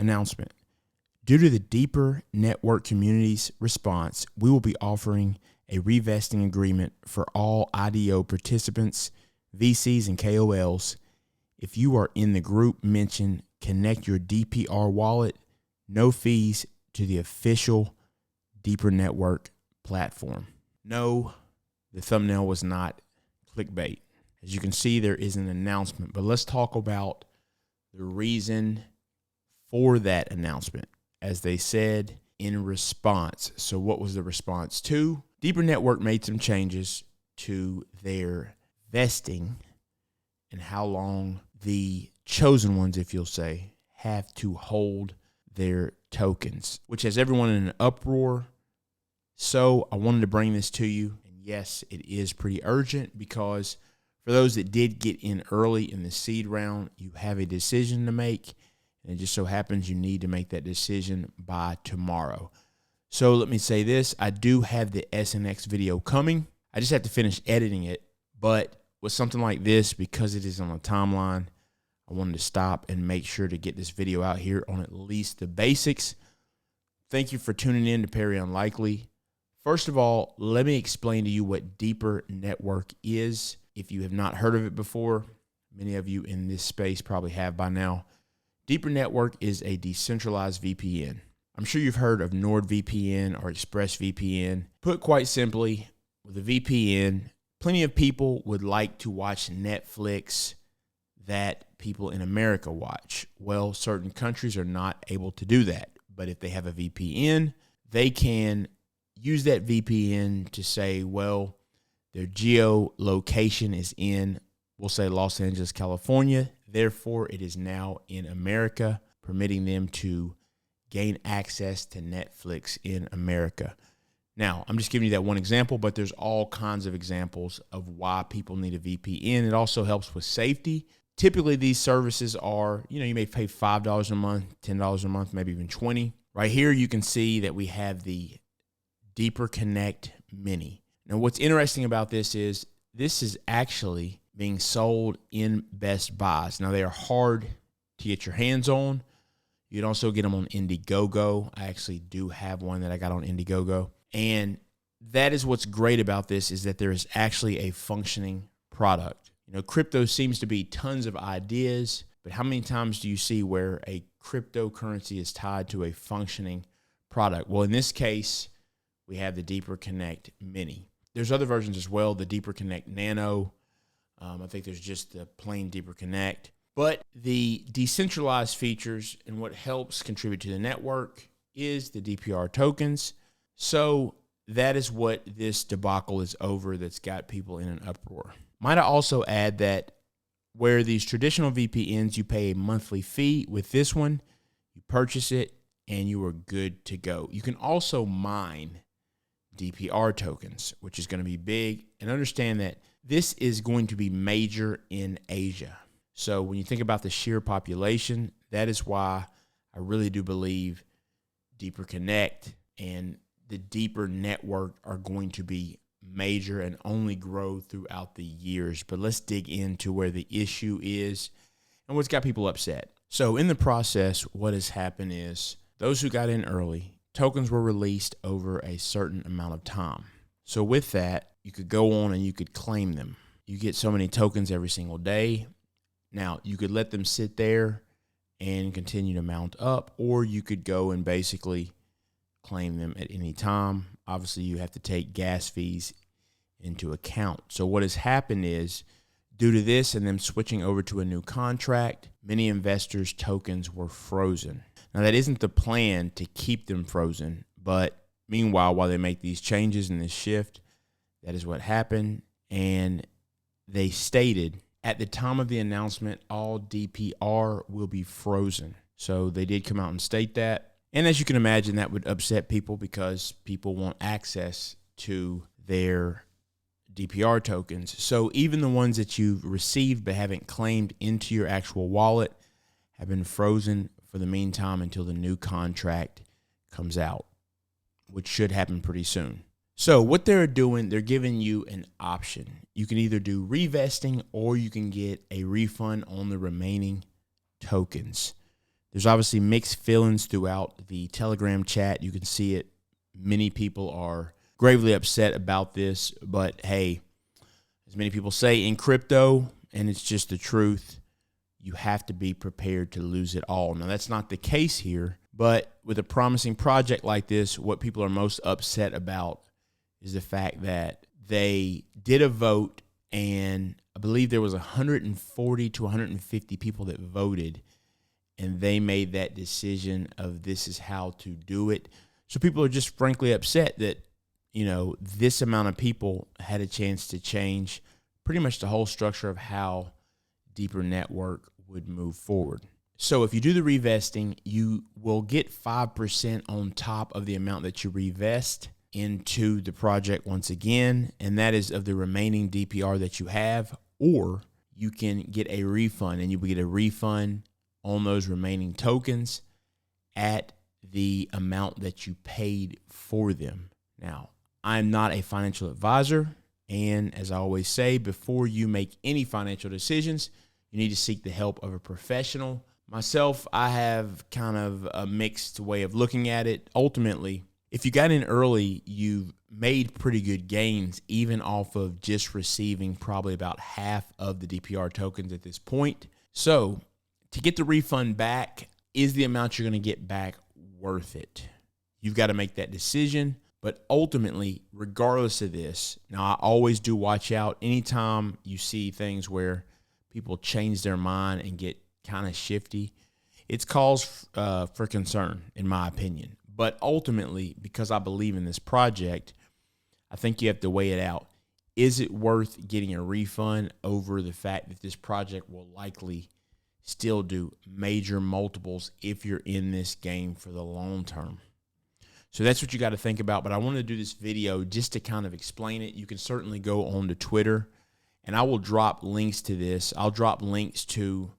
announcement. Due to the deeper network community's response, we will be offering a revesting agreement for all IDO participants, VCs, and KOLs. If you are in the group mentioned, connect your DPR wallet, no fees, to the official Deeper Network platform. No, the thumbnail was not clickbait. As you can see, there is an announcement, but let's talk about the reason for that announcement. As they said, in response. So what was the response to? Deeper Network made some changes to their vesting and how long the chosen ones, if you'll say, have to hold their tokens, which has everyone in an uproar. So I wanted to bring this to you. And yes, it is pretty urgent because for those that did get in early in the seed round, you have a decision to make. And it just so happens you need to make that decision by tomorrow. So let me say this. I do have the SNX video coming. I just have to finish editing it. But with something like this, because it is on a timeline, I wanted to stop and make sure to get this video out here on at least the basics. Thank you for tuning in to Perry Unlikely. First of all, let me explain to you what Deeper Network is. If you have not heard of it before, many of you in this space probably have by now. Deeper Network is a decentralized VPN. I'm sure you've heard of NordVPN or ExpressVPN. Put quite simply, with a VPN, plenty of people would like to watch Netflix that people in America watch. Well, certain countries are not able to do that. But if they have a VPN, they can use that VPN to say, well, their geolocation is in, we'll say, Los Angeles, California. Therefore, it is now in America, permitting them to gain access to Netflix in America. Now, I'm just giving you that one example, but there's all kinds of examples of why people need a VPN. It also helps with safety. Typically, these services are, you may pay $5 a month, $10 a month, maybe even $20. Right here, you can see that we have the Deeper Connect Mini. Now, what's interesting about this is actually being sold in Best Buys. Now, they are hard to get your hands on. You can also get them on Indiegogo. I actually do have one that I got on Indiegogo. And that is what's great about this, is that there is actually a functioning product. Crypto seems to be tons of ideas, but how many times do you see where a cryptocurrency is tied to a functioning product? Well, in this case, we have the Deeper Connect Mini. There's other versions as well, the Deeper Connect Nano. I think there's just the plain Deeper Connect. But the decentralized features and what helps contribute to the network is the DPR tokens. So that is what this debacle is over that's got people in an uproar. Might I also add that where these traditional VPNs, you pay a monthly fee, with this one, you purchase it and you are good to go. You can also mine DPR tokens, which is going to be big. And understand that this is going to be major in Asia. So when you think about the sheer population, that is why I really do believe Deeper Connect and the Deeper Network are going to be major and only grow throughout the years. But let's dig into where the issue is and what's got people upset. So in the process, what has happened is those who got in early, tokens were released over a certain amount of time. So with that, you could go on and you could claim them. You get so many tokens every single day. Now, you could let them sit there and continue to mount up, or you could go and basically claim them at any time. Obviously, you have to take gas fees into account. So what has happened is, due to this and them switching over to a new contract, many investors' tokens were frozen. Now, that isn't the plan to keep them frozen, but meanwhile, while they make these changes and this shift, that is what happened. And they stated at the time of the announcement, all DPR will be frozen. So they did come out and state that. And as you can imagine, that would upset people because people want access to their DPR tokens. So even the ones that you've received but haven't claimed into your actual wallet have been frozen for the meantime until the new contract comes out, which should happen pretty soon. So what they're doing, they're giving you an option. You can either do revesting or you can get a refund on the remaining tokens. There's obviously mixed feelings throughout the Telegram chat. You can see it. Many people are gravely upset about this, but hey, as many people say in crypto, and it's just the truth, you have to be prepared to lose it all. Now, that's not the case here, but with a promising project like this, what people are most upset about is the fact that they did a vote, and I believe there was 140 to 150 people that voted, and they made that decision of this is how to do it. So people are just frankly upset that, this amount of people had a chance to change pretty much the whole structure of how Deeper Network would move forward. So if you do the revesting, you will get 5% on top of the amount that you revest into the project once again, and that is of the remaining DPR that you have, or you can get a refund, and you will get a refund on those remaining tokens at the amount that you paid for them. Now, I'm not a financial advisor, and as I always say, before you make any financial decisions, you need to seek the help of a professional. Myself, I have kind of a mixed way of looking at it. Ultimately, if you got in early, you've made pretty good gains, even off of just receiving probably about half of the DPR tokens at this point. So to get the refund back, is the amount you're going to get back worth it? You've got to make that decision. But ultimately, regardless of this, now I always do watch out anytime you see things where people change their mind and get kind of shifty. It's cause for concern, in my opinion. But ultimately, because I believe in this project, I think you have to weigh it out. Is it worth getting a refund over the fact that this project will likely still do major multiples if you're in this game for the long term? So that's what you got to think about. But I wanted to do this video just to kind of explain it. You can certainly go on to Twitter, and I will drop links to this. I'll drop links to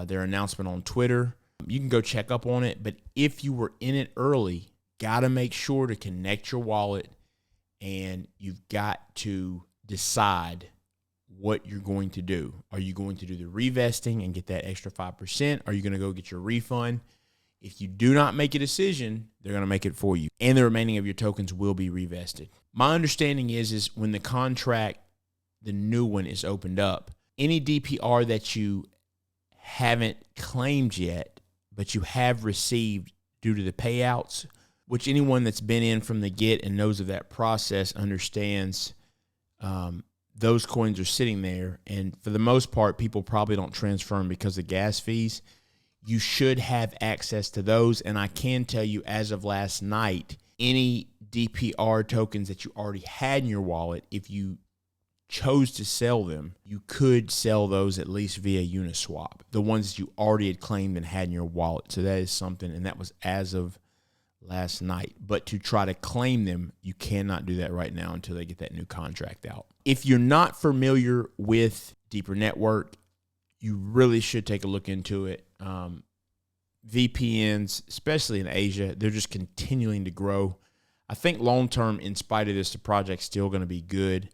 their announcement on Twitter. You can go check up on it. But if you were in it early, got to make sure to connect your wallet, and you've got to decide what you're going to do. Are you going to do the revesting and get that extra 5%? Are you going to go get your refund? If you do not make a decision, they're going to make it for you, and the remaining of your tokens will be revested. My understanding is when the contract, the new one, is opened up, any DPR that you haven't claimed yet, but you have received due to the payouts, which anyone that's been in from the get and knows of that process understands, those coins are sitting there. And for the most part, people probably don't transfer them because of gas fees. You should have access to those. And I can tell you, as of last night, any DPR tokens that you already had in your wallet, if you chose to sell them, you could sell those at least via Uniswap, the ones that you already had claimed and had in your wallet. So that is something, and that was as of last night. But to try to claim them, you cannot do that right now until they get that new contract out. If you're not familiar with Deeper Network, you really should take a look into it. VPNs, especially in Asia, they're just continuing to grow. I think long-term, in spite of this, the project's still going to be good.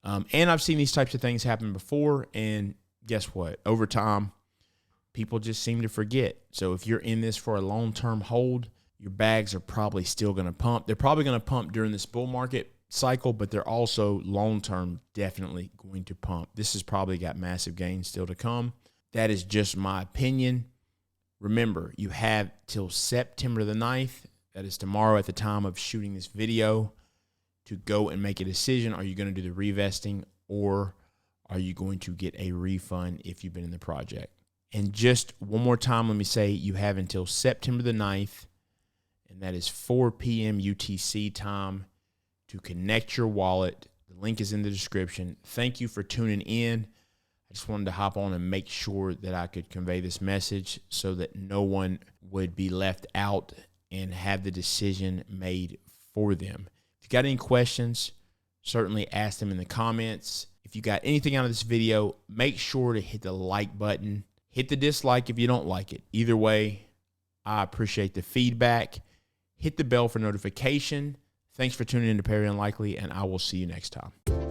And I've seen these types of things happen before, and guess what? Over time, people just seem to forget. So if you're in this for a long-term hold, your bags are probably still going to pump. They're probably going to pump during this bull market cycle, but they're also long-term definitely going to pump. This has probably got massive gains still to come. That is just my opinion. Remember, you have till September the 9th, that is tomorrow at the time of shooting this video, to go and make a decision. Are you going to do the revesting, or are you going to get a refund if you've been in the project? And just one more time, let me say you have until September the 9th, and that is 4 p.m. UTC time, to connect your wallet. The link is in the description. Thank you for tuning in. I just wanted to hop on and make sure that I could convey this message so that no one would be left out and have the decision made for them. If you got any questions, certainly ask them in the comments. If you got anything out of this video, make sure to hit the like button. Hit the dislike if you don't like it. Either way, I appreciate the feedback. Hit the bell for notification. Thanks for tuning in to Perry Unlikely, and I will see you next time.